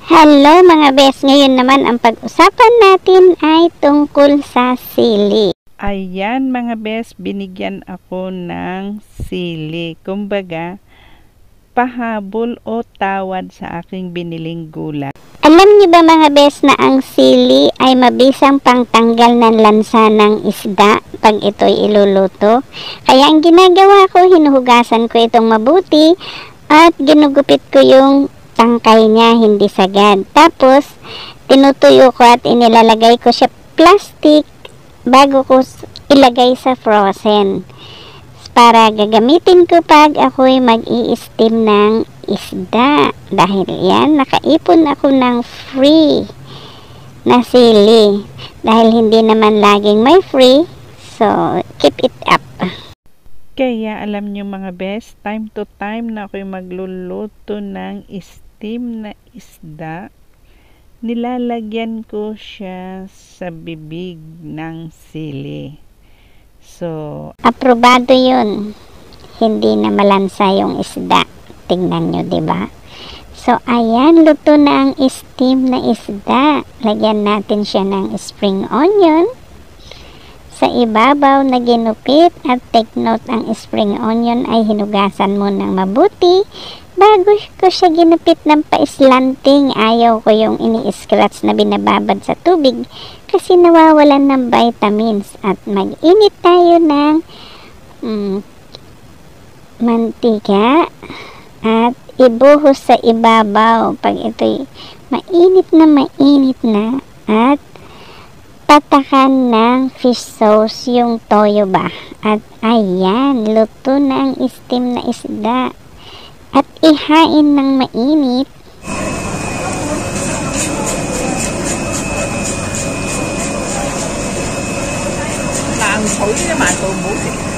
Hello mga bes, ngayon naman ang pag-usapan natin ay tungkol sa sili. Ayan mga bes, binigyan ako ng sili. Kumbaga, pahabol o tawad sa aking biniling gulay. Alam niyo ba mga bes na ang sili ay mabisang pangtanggal ng lansa ng isda pag ito'y iluluto? Kaya ang ginagawa ko, hinuhugasan ko itong mabuti at ginugupit ko yung tangkay niya, hindi sagad. Tapos, tinutuyo ko at inilalagay ko siya plastic bago ko ilagay sa frozen. Para gagamitin ko pag ako'y mag-i-steam ng isda. Dahil yan, nakaipon ako ng free na sili. Dahil hindi naman laging may free, so keep it up. Kaya alam nyo mga best, time to time na ako'y magluluto ng steam na isda, nilalagyan ko siya sa bibig ng sili. So, aprobado yun. Hindi na malansa yung isda. Tingnan nyo, diba? So, ayan, luto na ang steam na isda. Lagyan natin siya ng spring onion sa ibabaw na ginupit, at take note, ang spring onion ay hinugasan mo ng mabuti bago ko siya ginupit ng paislanting. Ayaw ko yung ini-scratch na binababad sa tubig kasi nawawalan ng vitamins. At mag-init tayo ng mantika at ibuhos sa ibabaw pag ito'y mainit na, at patakan ng fish sauce yung toyo ba. At ayan, luto na ang steam na isda. At ihain ng mainit. Mà ăn thử chứ mà tôi muốn thì